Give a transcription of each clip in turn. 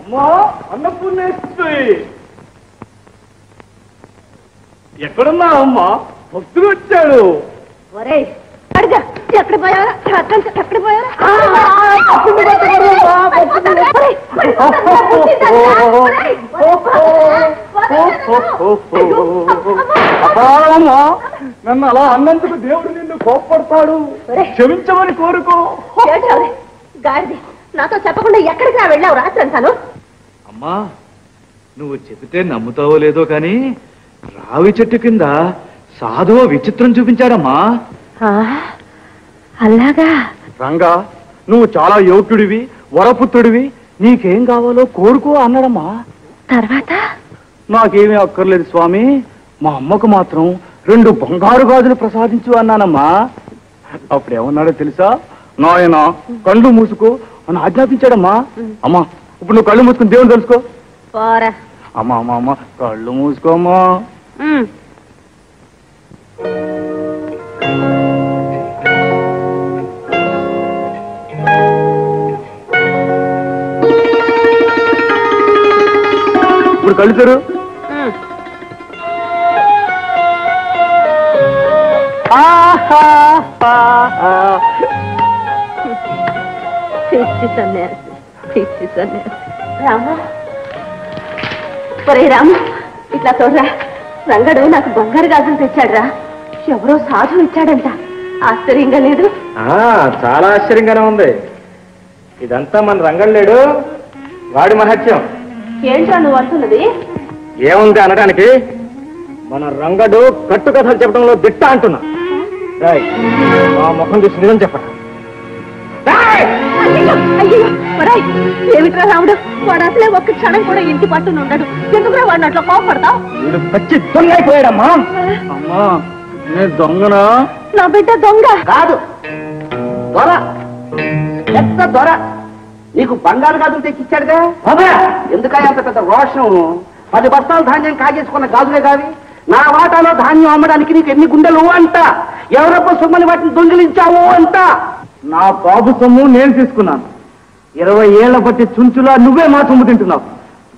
అమ్మా అన్నపూర్ణేశ్వరి ఎక్కడున్నా అమ్మా? భక్తులు వచ్చాడు. ఎక్కడ పోయారా? ఎక్కడ పోయారా? అమ్మా నన్ను అలా అన్నందుకు దేవుడు నిన్ను కోప్పడతాడు. క్షమించమని కోరుకో. గాడిది నాతో చెప్పకుండా ఎక్కడికి నా వెళ్ళావు రాత్రి అంటాను. అమ్మా నువ్వు చెబితే నమ్ముతావో లేదో కానీ రావి చెట్టు కింద సాధువ విచిత్రం చూపించాడమ్మా. అలాగా? రంగా నువ్వు చాలా యోగ్యుడివి, వరపుత్రుడివి, నీకేం కావాలో కోరుకో అన్నాడమ్మా. తర్వాత? నాకేమీ అక్కర్లేదు స్వామి, మా అమ్మకు మాత్రం 2 బంగారు గాజులు ప్రసాదించు అన్నానమ్మా. అప్పుడేమన్నాడో తెలుసా? నాయన కళ్ళు మూసుకో అని ఆజ్ఞాపించాడమ్మా. అమ్మా ఇప్పుడు నువ్వు కళ్ళు మూసుకుని దేవుని తెలుసుకో. అమ్మా అమ్మా అమ్మా కళ్ళు మూసుకోమ్మా. ఇప్పుడు కళ్ళు తెరు. రాము ఒరే రాము ఇట్లా చూడరా, రంగడు నాకు బంగారు గాజులు తెచ్చాడు రా. ఎవరో సాధు ఇచ్చాడంట. ఆశ్చర్యంగా లేదు? చాలా ఆశ్చర్యంగానే ఉంది. ఇదంతా మన రంగడు లేడు, వాడి మహత్యం. ఏంట్రా నువ్వు అంటున్నది? ఏముంది అనడానికి, మన రంగడు కట్టుకథలు చెప్పడంలో దిట్ట అంటున్నా. మా ముఖం చూసి నిజం చెప్పండి. ఏమిట్రా రాముడు, వాడు అసలే ఒక్క క్షణం కూడా ఇంటి పట్టున ఉండడు. ఎందుకురా వాడిని అట్లా కోపడతావు? వీడు పచ్చి దొంగ అయిపోయాడమ్మా. అమ్మా నేను దొంగనా? నా బిడ్డ దొంగ కాదు, దొర. పెద్ద దొర. నీకు బంగారు గాజులు తెచ్చిచ్చాడుగా. ఎందుకయ్యా అంత పెద్ద రోషం? 10 బస్తాలు ధాన్యం కాజేసుకున్న గాజులే కావి. నా వాటాలో ధాన్యం అమ్మడానికి నీకు ఎన్ని గుండెలు అంట. ఎవరొక్క సొమ్మని వాటిని దొంగిలించావు అంట. నా బాబు సొమ్ము నేను తీసుకున్నాను. 20 ఏళ్ల బట్టి చుంచులా నువ్వే మా సొమ్ము తింటున్నావు.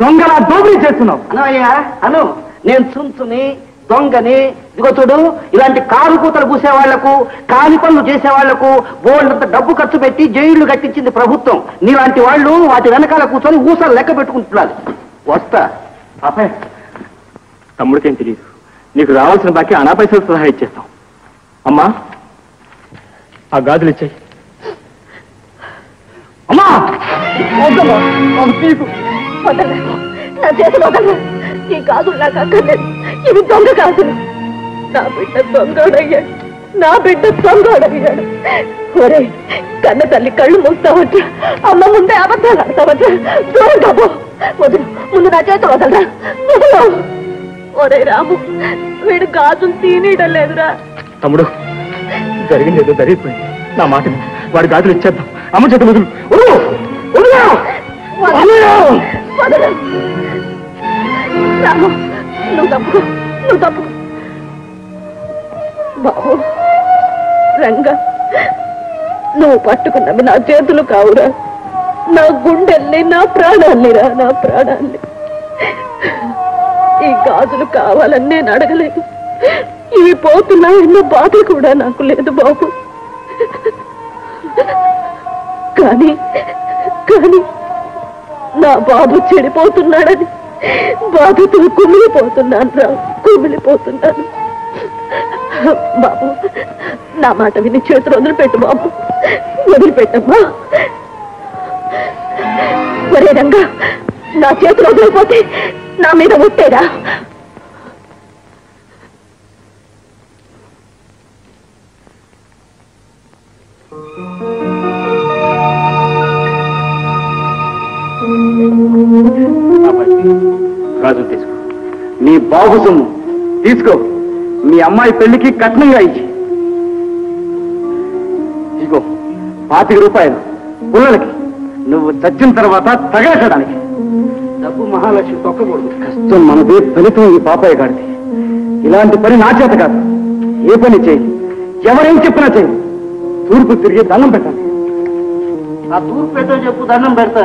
దొంగలా దోపిడీ చేస్తున్నావు. అనవయ్యా అను, నేను చుంచుని దొంగని. ఇదిగో చూడు, ఇలాంటి కారు కూతలు పూసేవాళ్లకు, కాలి పనులు చేసేవాళ్లకు బోల్డంత డబ్బు ఖర్చు పెట్టి జైళ్లు కట్టించింది ప్రభుత్వం. నీలాంటి వాళ్ళు వాటి వెనకాల కూర్చొని ఊసలు లెక్క పెట్టుకుంటున్నారు. వస్తా. అబ్బాయి తమ్ముడికేం తెలియదు, నీకు రావాల్సిన బాకీ అనా పైసలు సలహా ఇచ్చేస్తాం. అమ్మా ఆ గాజులు ఇచ్చాయి. అమ్మా నా చేతులు వదలరా. ఈ గాజులు నాకు అక్కర్లేదు. ఇవి దొంగ గాజులు. నా బిడ్డ దొంగోడయ్యాడు. నా బిడ్డ దొంగోడయ్యాడు. ఒరే కన్న తల్లి కళ్ళు మూస్తావట, అమ్మ ముందే అబద్ధాలు ఆడతావట. దూరం కాబో. వదులు, ముందు నా చేతులు వదలరా. వదలు. ఒరే రాము, వీడు గాజులు తీయడం లేదురా. తమ్ముడు జరిగింది ఏదో జరిగిపోయింది. నా మాట వాడి గాజులు ఇచ్చేద్దాం. అమ్మ చేత వదులు. రాము నువ్వు తప్పుకో, నువ్వు తప్పుకో. బాబు రంగా, నువ్వు పట్టుకున్నవి నా చేతులు కావురా. నా గుండెల్ని, నా ప్రాణాల్నిరా, నా ప్రాణాల్ని. ఈ గాజులు కావాలని నేను అడగలేదు. ఇవి పోతున్నాయన్న బాధ కూడా నాకు లేదు బాబు. కానీ కానీ నా బాబు చెడిపోతున్నాడని బాధతో కుమిలిపోతున్నాను రా, కుమిలిపోతున్నాను. బాబు నా మాట విని చేతులు వదిలిపెట్టు బాబు, వదిలిపెట్టమ్మా. ఒరే రంగా, నా చేతులు వదిలిపోతే నా మీద ముట్టేరా. గాజులు తీసుకో. నీ బాబు సొమ్ము తీసుకో. మీ అమ్మాయి పెళ్లికి కట్నంగా ఇచ్చి. ఇగో 25 రూపాయలు పుల్లలకి. నువ్వు చచ్చిన తర్వాత తగలచడానికి. డబ్బు మహాలక్ష్మి తొక్కకూడదు. కష్టం మనదే, ఫలితం ఈ పాపాయి గాడిది. ఇలాంటి పని నా చేత కాదు. ఏ పని చేయి, ఎవరేం చెప్పినా చేయి. తూర్పు తిరిగి దండం పెట్టాలి. ఆ తూర్పు పెట్టో చెప్పు, దండం పెడతా.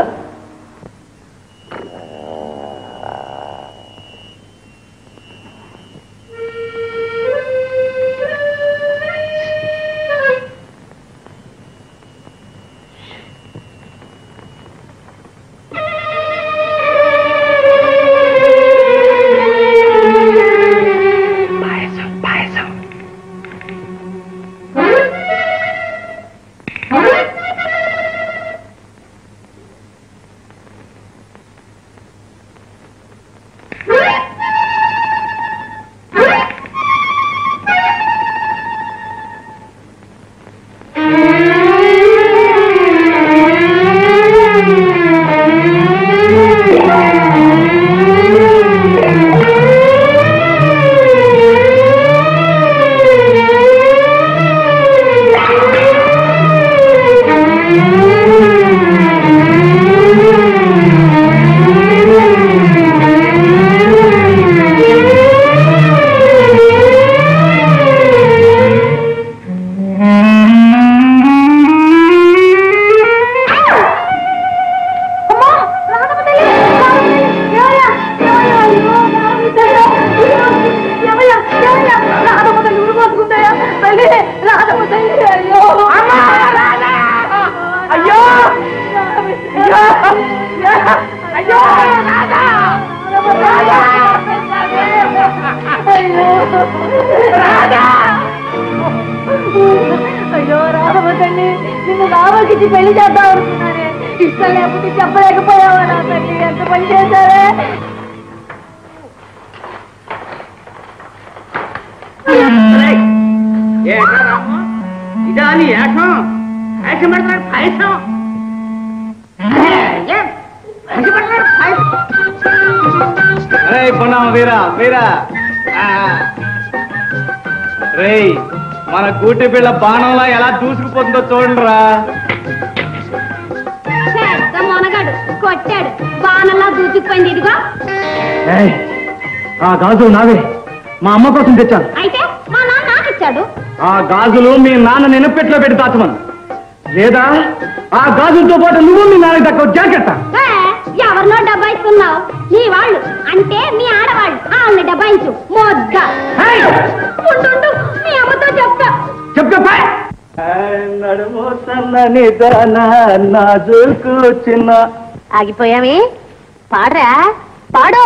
అయ్యో రాధా అయ్యో రామ తల్లి, నిన్ను రామకి పెళ్లి చేద్దాం అనుకున్నానే. ఇష్టం లేకపోతే చెప్పలేకపోయావా నా తల్లి? ఎంత పని చేశారే. ఇదా నీ యాసం యాసం పెడతాడు పాయసం వీరా వీరా రేయ్, మన కూటి పిల్ల బాణంలా ఎలా దూసుకుపోతుందో చూడండిరా. మొనగాడు కొట్టాడు, బాణంలా దూసుకుపోయింది. ఇదిగో ఆ గాజులు నావే, మా అమ్మ కోసం తెచ్చాను. అయితే మా నాన్న నాకు ఇచ్చాడు. ఆ గాజులు మీ నాన్న నినపెట్లో పెట్టి దాచమను, లేదా ఆ గాజులతో పాటు నువ్వు మీ నాన్నకి దక్కవు. జాగ్రత్త. ఎవరినో డబ్బాయిస్తున్నావు? నీ వాళ్ళు అంటే మీ ఆడవాళ్ళు, వాళ్ళని డబ్బాయించు. మొద్దా మీ అమ్మతో చెప్తా. చెప్తా. నడుమో సన్నని నాజుకు చిన్న. ఆగిపోయావి, పాడరా పాడు.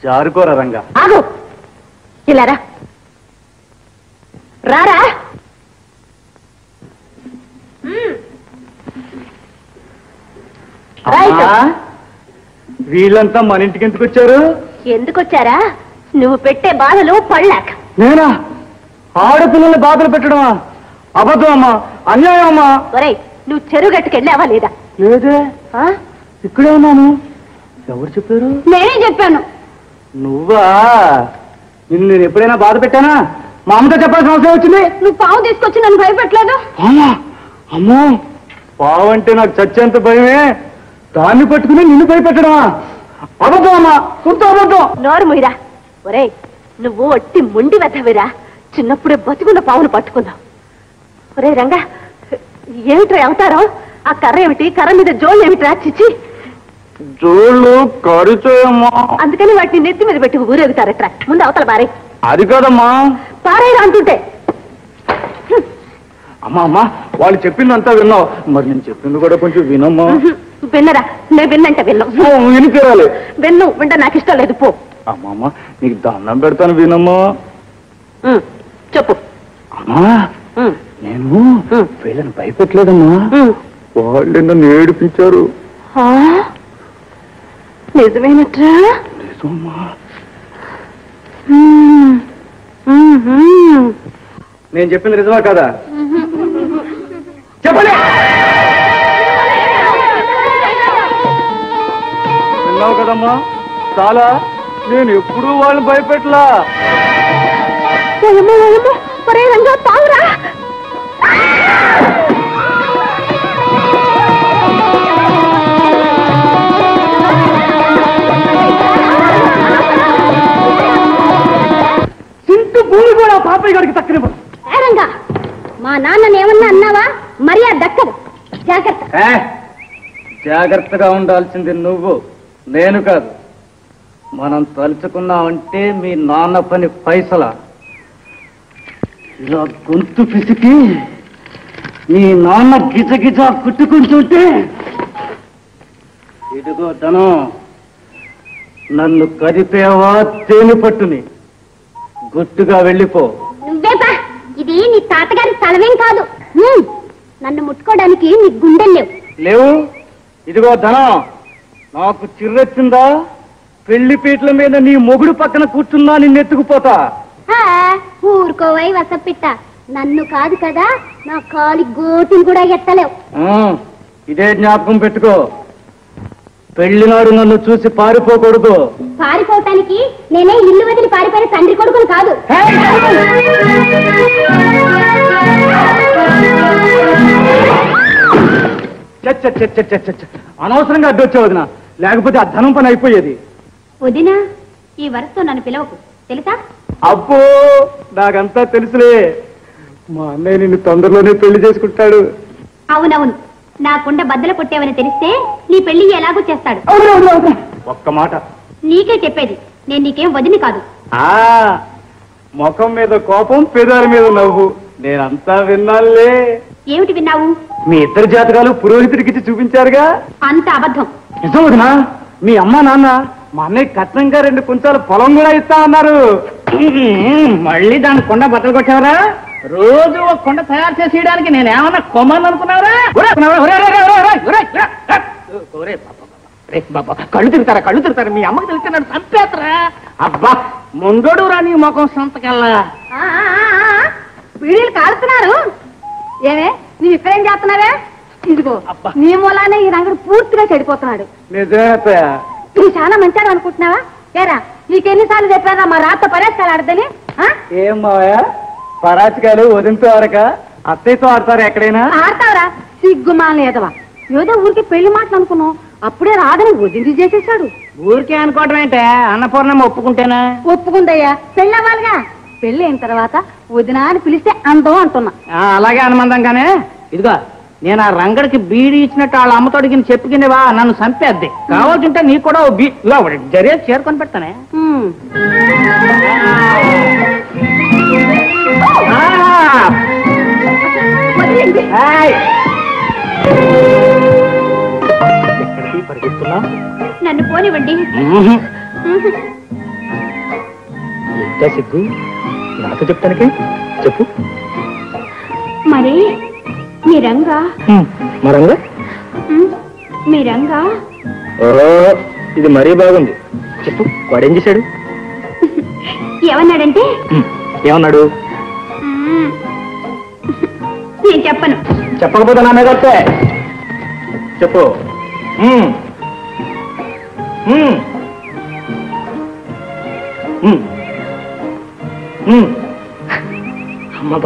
జారుకోరా రంగా. ఆగు, ఇలారా రారా. వీళ్ళంతా మన ఇంటికి ఎందుకు వచ్చారు? ఎందుకు వచ్చారా? నువ్వు పెట్టే బాధలు పడలేక. నేనా? ఆడపిల్లల్ని బాధలు పెట్టడమా? అబద్ధం అమ్మా, అన్యాయం అమ్మా. ఒరేయ్, నువ్వు చెరువు గట్టుకెళ్ళావా లేదా? లేదే, ఇక్కడే ఉన్నాను. ఎవరు చెప్పారు? నేనే చెప్పాను. నువ్వా? నిన్ను నేను ఎప్పుడైనా బాధ పెట్టానా? మా అమ్మతో చెప్పాల్సిన అవసరం వచ్చింది. నువ్వు పావు తీసుకొచ్చి నన్ను భయపెట్టలేదు. అమ్మో, పావు అంటే నాకు చచ్చేంత భయమే. దాన్ని పట్టుకుని నిన్ను భయపెట్టడమా? అబద్ధం అమ్మా, కొంత అబద్ధం. నోరు ముయిరా. ఒరేయ్, నువ్వు ఒట్టి ముండి వెధవిరా. చిన్నప్పుడే బతుకున్న పావును పట్టుకున్నావు. ఒరే రంగా, ఏమిట్రా అవతారం? ఆ కర్ర ఏమిటి? కర్ర మీద జోళ్ళు ఏమిట్రా? చిచ్చి, జోళ్ళు కరిచేయమ్మా. అందుకని వాటిని నెత్తి మీద పెట్టి ఊరేగుతారట్రా. ముందు అవతల పారే. అది కాదమ్మా, పారేరా అంటుంటే. అమ్మా అమ్మా, వాళ్ళు చెప్పిందంతా విన్నావు, మరి నేను చెప్పింది కూడా కొంచెం వినమ్మా. విన్నరా? నేను విన్నంటే విన్నావు. విని తీరాలి. విన్ను వింట నాకు ఇష్టం లేదు. పో. అమ్మమ్మ, నీకు దండం పెడతాను, వినమ్మా. చెప్పు. అమ్మా, నేను వీళ్ళని భయపెట్టలేదమ్మా, వాళ్ళు నన్ను ఏడిపించారు. నిజమేనట్రా? నిజమ్మా. నేను చెప్పింది నిజమా కదా? చెప్పలే. విన్నావు కదమ్మా, చాలా. నేను ఎప్పుడూ వాళ్ళని భయపెట్టలా. ఒరే రంగా, పావురా. చింటూ భూమి కూడా పాపయ్య గారికి తక్కనివ్వదు. రంగా, మా నాన్నని ఏమన్నా అన్నావా? మర్యాద దక్కదు. జాగ్రత్త. జాగ్రత్తగా ఉండాల్సింది నువ్వు, నేను కాదు. మనం తలుచుకున్నామంటే మీ నాన్న పని పైసల. ఇలా గొంతు పిసికి మీ నాన్న గిజగిజ కుట్టుకుంటుంటే, ఇదిగో ధనం, నన్ను కదిపేవా తేనె పట్టుని, గుట్టుగా వెళ్ళిపో. నువ్వేపా, ఇది నీ తాతగారి స్థలమేం కాదు. నన్ను ముట్టుకోవడానికి నీ గుండెలు లేవు. లేవు. ఇదిగో ధనం, నాకు చిర్రెచ్చిందా? పెళ్లి పీటల మీద నీ మొగుడు పక్కన కూర్చున్నా నిన్నెత్తుకుపోతా. ఊరుకోవై వసపిట్ట, నన్ను కాదు కదా, నా కాలి గోటిని కూడా ఎత్తలేవు. ఇదే జ్ఞాపకం పెట్టుకో. పెళ్లినాడు నన్ను చూసి పారిపోకూడదు. పారిపోవటానికి నేనే ఇల్లు వదిలి పారిపోయిన తండ్రి కొడుకుని కాదు. అనవసరంగా అడ్డొచ్చావు వదినా, లేకపోతే ఆ ధనం పని అయిపోయేది. వదినా, ఈ వరసతో నన్ను పిలవకు, తెలుసా? అబ్బో, నాకంతా తెలుసులే. మా అన్నయ్య నిన్ను తొందరలోనే పెళ్లి చేసుకుంటాడు. అవునవును, నా కుండ బద్దలు కొట్టేవని తెలిస్తే నీ పెళ్లి ఎలాగూ చేస్తాడు. ఒక్క మాట నీకే చెప్పేది, నేను నీకేం వదిని కాదు. ముఖం మీద కోపం, పెదాల మీద నవ్వు, నేనంతా విన్నానులే. ఏమిటి విన్నావు? మీ ఇద్దరు జాతకాలు పురోహితుడికిచ్చి చూపించారుగా. అంత అబద్ధం. నిజం వదినా, మీ అమ్మ నాన్న మా అన్నయ్య కట్నంగా 2 కుంచాల పొలం కూడా ఇస్తా అన్నారు. మళ్ళీ దాని కొండ బట్టలు కొట్టావరా? రోజు ఒక కొండ తయారు చేసేయడానికి నేనేమన్నా కొమ్మని అనుకున్నావరా? కళ్ళు తిరుగుతారా? మీ అమ్మకి తెలిస్తే నన్ను చంపేస్తారా? అబ్బా ముందోడు రా నీ ముఖం సంతకల్లా. వీళ్ళు కాలుతున్నారు. ఏమే నువ్వు ఇక్కడేం చేస్తున్నావే? ఇదిగో నీ మూలానే ఈ రంగుడు పూర్తిగా చెడిపోతున్నాడు. నిజమే. నువ్వు చాలా మంచిగా అనుకుంటున్నావా? ఏరా నీకెన్నిసార్లు చెప్పారా మా రాత పరేస్తాలు ఆడదని? ఏం మావయ్య, పరాచికాయలు వదినతో ఆడక అత్తయ్యతో ఆడతారు ఎక్కడైనా? ఆడతావరా సిగ్గుమాలని ఎదవా. ఏదో ఊరికి పెళ్లి మాటలు అనుకున్నావు, అప్పుడే రాదని వదిలి చేసేసాడు. ఊరికే అనుకోవడం ఏంటే? అన్నపూర్ణమ్మ ఒప్పుకుంటేనా? ఒప్పుకుందయ్యా, పెళ్ళి అవ్వాలిగా. పెళ్లి అయిన తర్వాత వదినా అని పిలిస్తే అందం అంటున్నా. అలాగే అనుమందంగానే. ఇదిగో నేను ఆ రంగడికి బీడి ఇచ్చినట్టు వాళ్ళ అమ్మతోడికి చెప్పుకునేవా నన్ను చంపేద్ది. కావాల్సింటే నీకు కూడా జరిగే చేరుకొని పెడతానే. నన్ను పోనివ్వండి. సిగ్గు నాతో చెప్తానికి చెప్పు. మరి మీరంగా మరంగా మీరంగా ఇది మరీ బాగుంది. చెప్పు, వాడేం చేశాడు? ఏమన్నాడంటే? ఏమన్నాడు? నేను చెప్పను. చెప్పకపోతే నా మీద వస్తే చెప్పు. అమ్మా